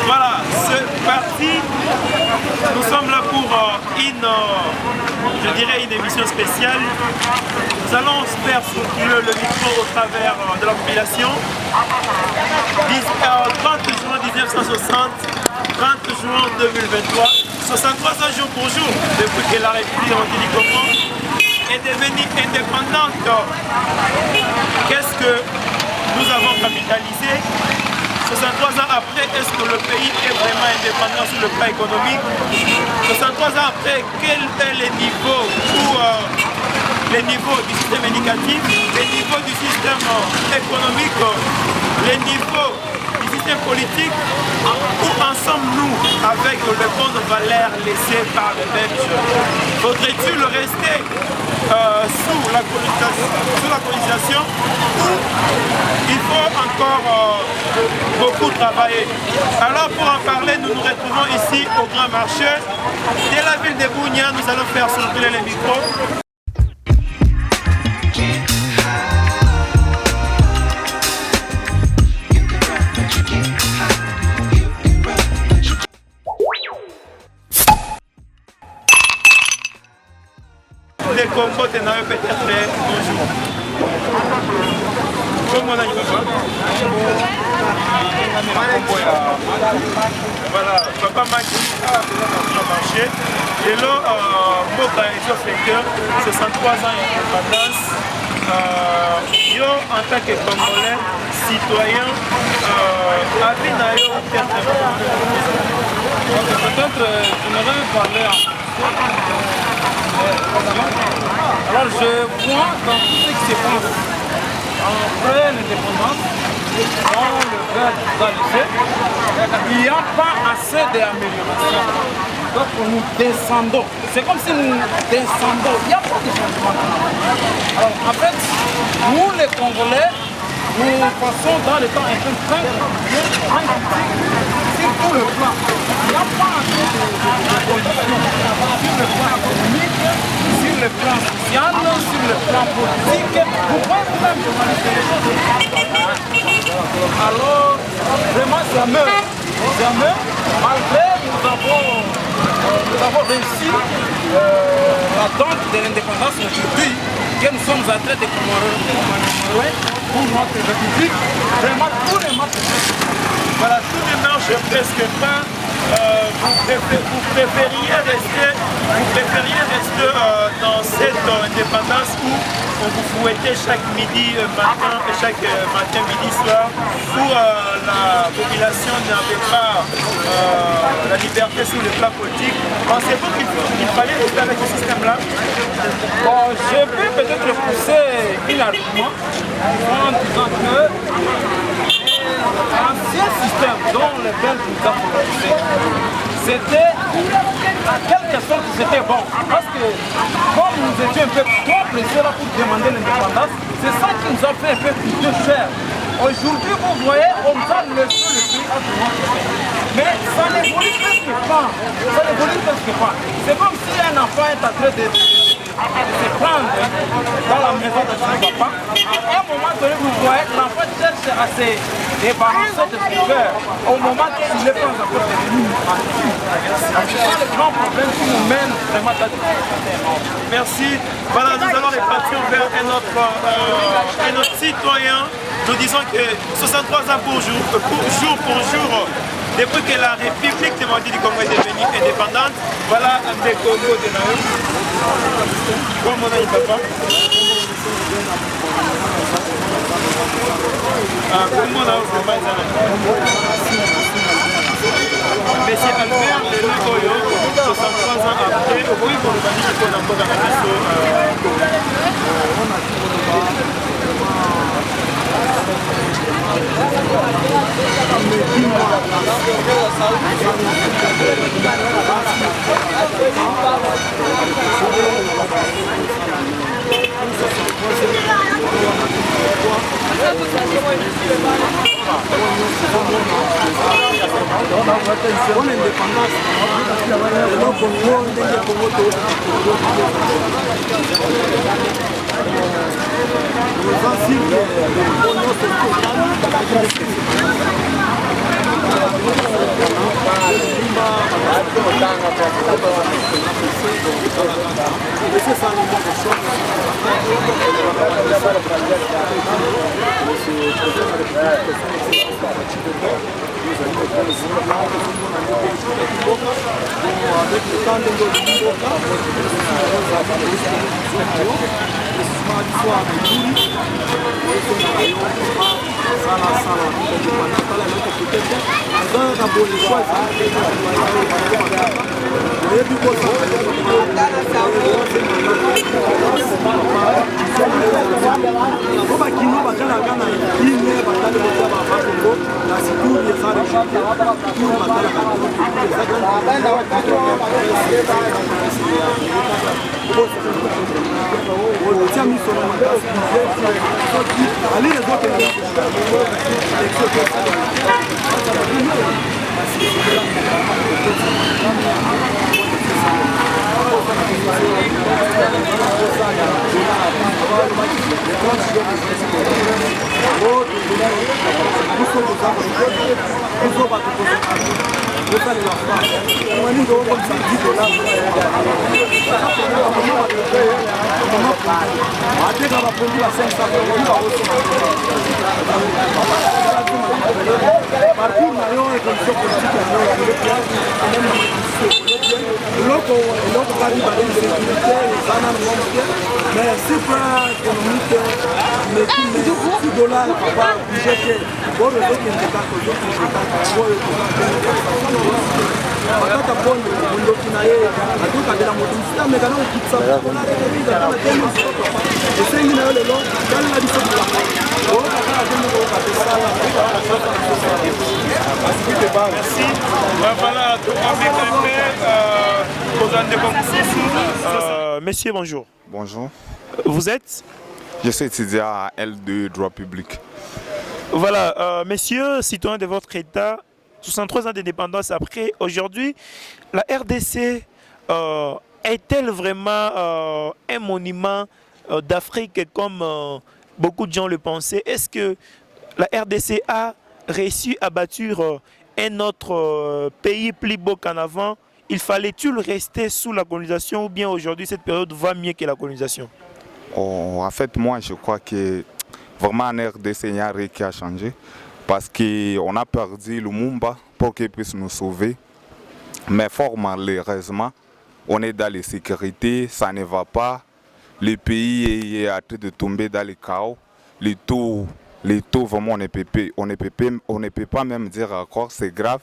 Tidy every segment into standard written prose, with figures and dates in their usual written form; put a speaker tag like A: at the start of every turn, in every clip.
A: Voilà, c'est parti. Nous sommes là pour une émission spéciale. Nous allons faire circuler le micro au travers de la population. 30 juin 1960, 30 juin 2023, 63 ans jour pour jour depuis que la République du Congo est devenue indépendante. Qu'est-ce que nous avons capitalisé? 63 ans après, est-ce que le pays est vraiment indépendant sur le plan économique? 63 ans après, quel est le niveau les niveaux du système éducatif, les niveaux du système économique, les niveaux du système politique? Où en sommes-nous avec le bon de valeur laissé par les Belges? Faudrait-il rester sous la colonisation ou il faut encore beaucoup travailler? Alors pour en parler, nous nous retrouvons ici au Grand Marché de la ville de Bunia. Nous allons faire circuler les micros. Les Congo t'en peut-être bonjour. Comment on a dit ça? Voilà, papa m'a dit à marché. Et là, Boka et Jofeker, 63 ans d'indépendance. Yo, en tant que Congolais, citoyen, avis na yo
B: peut-être j'aimerais parler alors je vois dans tout ce qui se passe après l'indépendance, dans le verre nous a laissé, il n'y a pas assez d'amélioration. Donc nous descendons. C'est comme si nous descendons. Il n'y a pas de changement. Alors en fait, nous les Congolais, nous passons dans le temps un peu très sur tout le plan. Il n'y a pas assez de conditions sur le plan économique, sur le plan social, sur le plan politique. Vous voyez même les choses. Alors, vraiment, c'est un meurtre. C'est un meurtre. Malgré nous avons réussi l'attente de l'indépendance aujourd'hui, que nous sommes en train de commémorer pour notre République. Vraiment, tous les matchs.
A: Voilà, tout ne marche presque pas. Vous préfériez rester dans cette indépendance où on vous fouettait chaque midi matin, midi, soir, où la population n'avait pas la liberté sur le plan politique. Pensez-vous qu'il fallait rester avec ce système-là?
B: Bon, je peux peut-être pousser un argument en disant que l'ancien système dont les Belges nous ont colonisé, c'était à quelque sorte c'était bon. Parce que comme nous étions un peu trop pressés là pour demander l'indépendance, c'est ça qui nous a fait un peu plus cher. Aujourd'hui, vous voyez, on nous a laissé le pays à tout le monde. Mais ça n'évolue presque pas. Ça n'évolue presque pas. C'est comme si un enfant est en train de se prendre dans la maison de son papa. À un moment donné, vous voyez, l'enfant cherche à se débarrasser de son père. Au moment où il est pas encore devenu adulte. C'est ça le grand problème qui nous mène vraiment à
A: Merci. Voilà, nous allons repartir vers un autre citoyen. Nous disons que 63 ans jour pour jour, depuis que la République démocratique du Congo est devenue indépendante, voilà un des Congo de la rue. Comment on a dit papa? Comment on a dit? Monsieur Albert, le Nagoyo, 63 ans après, oui, pour le banni qui est encore dans la Merci. Voilà, messieurs, bonjour.
C: Bonjour.
A: Vous êtes?
C: Je suis étudiant à L2 droit public.
A: Voilà, messieurs, citoyens de votre État, 63 ans d'indépendance après, aujourd'hui, la RDC est-elle vraiment un monument d'Afrique comme beaucoup de gens le pensaient? Est-ce que la RDC a réussi à bâtir un autre pays plus beau qu'en avant? Il fallait-il rester sous la colonisation ou bien aujourd'hui cette période va mieux que la colonisation?
C: Oh, en fait, moi, je crois que vraiment en RDC, il y a rien qui a changé parce qu'on a perdu Lumumba pour qu'il puisse nous sauver. Mais fort malheureusement, on est dans les sécurités, ça ne va pas. Le pays est en train de tomber dans le chaos. Les taux vraiment, on ne peut pas même dire encore, c'est grave.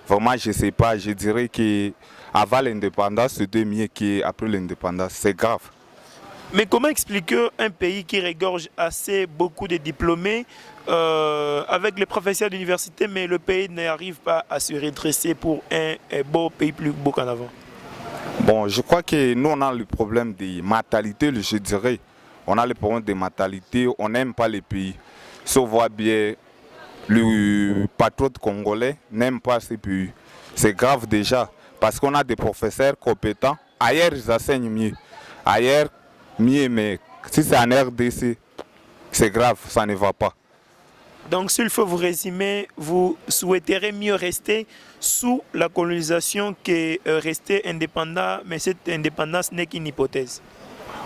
C: Vraiment, je ne sais pas, je dirais qu'avant l'indépendance, c'était mieux qu'après l'indépendance. C'est grave.
A: Mais comment expliquer un pays qui regorge assez beaucoup de diplômés avec les professeurs d'université, mais le pays n'arrive pas à se redresser pour un beau pays plus beau qu'en avant?
C: Bon, je crois que nous, on a le problème de mentalité, je dirais. On a le problème de mentalité, on n'aime pas les pays. Si on voit bien, le patron congolais n'aime pas ces pays. C'est grave déjà, parce qu'on a des professeurs compétents. Ailleurs, ils enseignent mieux. Ailleurs, mieux, mais si c'est en RDC, c'est grave, ça ne va pas.
A: Donc, s'il faut vous résumer, vous souhaiterez mieux rester sous la colonisation que rester indépendant, mais cette indépendance n'est qu'une hypothèse.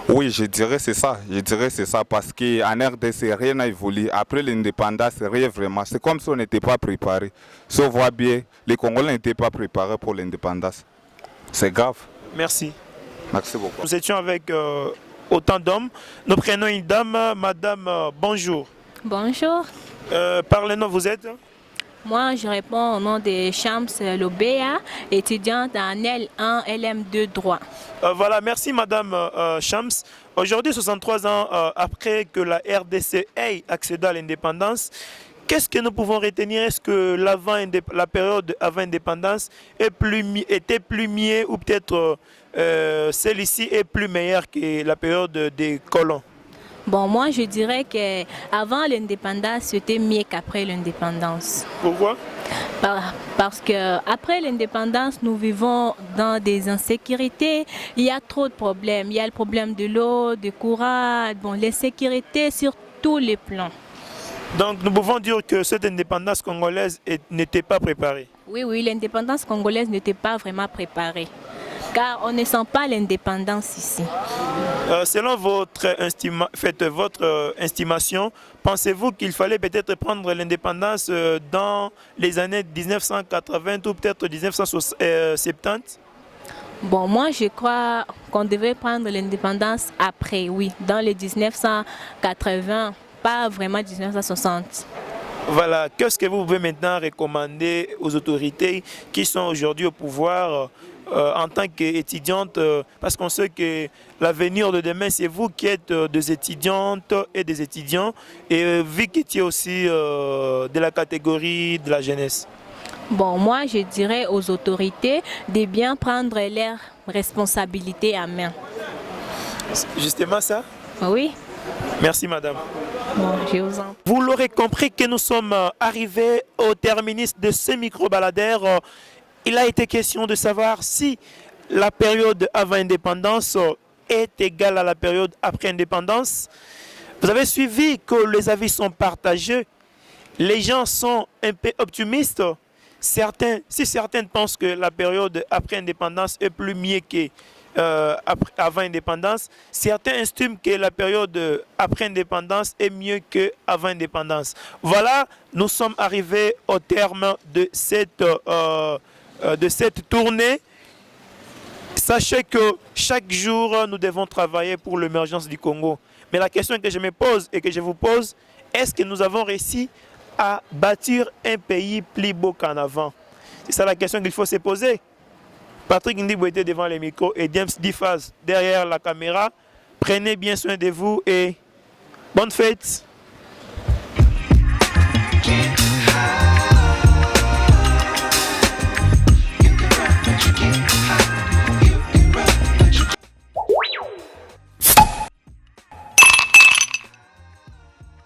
C: Oui, je dirais c'est ça. Je dirais c'est ça parce qu'en RDC, rien n'a évolué. Après l'indépendance, rien vraiment. C'est comme si on n'était pas préparé. Si on voit bien, les Congolais n'étaient pas préparés pour l'indépendance. C'est grave.
A: Merci.
C: Merci beaucoup.
A: Nous étions avec autant d'hommes. Nous prenons une dame. Madame, bonjour.
D: Bonjour.
A: Parlez-nous, vous êtes?
D: Moi, je réponds au nom de Shams Lobéa, étudiante en L1, LM2 droit.
A: Voilà, merci Madame Shams. Aujourd'hui, 63 ans après que la RDC ait accédé à l'indépendance, qu'est-ce que nous pouvons retenir? Est-ce que la période avant l'indépendance était plus mieux ou peut-être celle-ci est plus meilleure que la période des colons?
D: Bon, moi, je dirais qu'avant l'indépendance, c'était mieux qu'après l'indépendance.
A: Pourquoi?
D: Parce qu'après l'indépendance, nous vivons dans des insécurités. Il y a trop de problèmes. Il y a le problème de l'eau, du courant, bon, l'insécurité sur tous les plans.
A: Donc, nous pouvons dire que cette indépendance congolaise n'était pas préparée.
D: Oui, oui, l'indépendance congolaise n'était pas vraiment préparée, car on ne sent pas l'indépendance ici.
A: Selon votre estimation, pensez-vous qu'il fallait peut-être prendre l'indépendance dans les années 1980 ou peut-être 1970?
D: Bon, moi, je crois qu'on devait prendre l'indépendance après, oui, dans les 1980, pas vraiment 1960.
A: Voilà, qu'est-ce que vous pouvez maintenant recommander aux autorités qui sont aujourd'hui au pouvoir en tant qu'étudiantes, parce qu'on sait que l'avenir de demain, c'est vous qui êtes des étudiantes et des étudiants, et vu que tu es aussi de la catégorie de la jeunesse.
D: Bon, moi, je dirais aux autorités de bien prendre leurs responsabilités à main.
A: Justement ça?
D: Oui,
A: Merci madame.
D: bon, je vous en prie.
A: Vous l'aurez compris que nous sommes arrivés au terminus de ce micro-baladère. Il a été question de savoir si la période avant indépendance est égale à la période après indépendance. Vous avez suivi que les avis sont partagés. Les gens sont un peu optimistes. Si certains pensent que la période après indépendance est plus mieux que avant indépendance, certains estiment que la période après indépendance est mieux qu'avant indépendance. Voilà, nous sommes arrivés au terme de cette tournée. Sachez que chaque jour, nous devons travailler pour l'émergence du Congo. Mais la question que je me pose et que je vous pose, est-ce que nous avons réussi à bâtir un pays plus beau qu'en avant? C'est ça la question qu'il faut se poser. Patrick Ndibo était devant les micros et James Difaz derrière la caméra. Prenez bien soin de vous et bonne fête.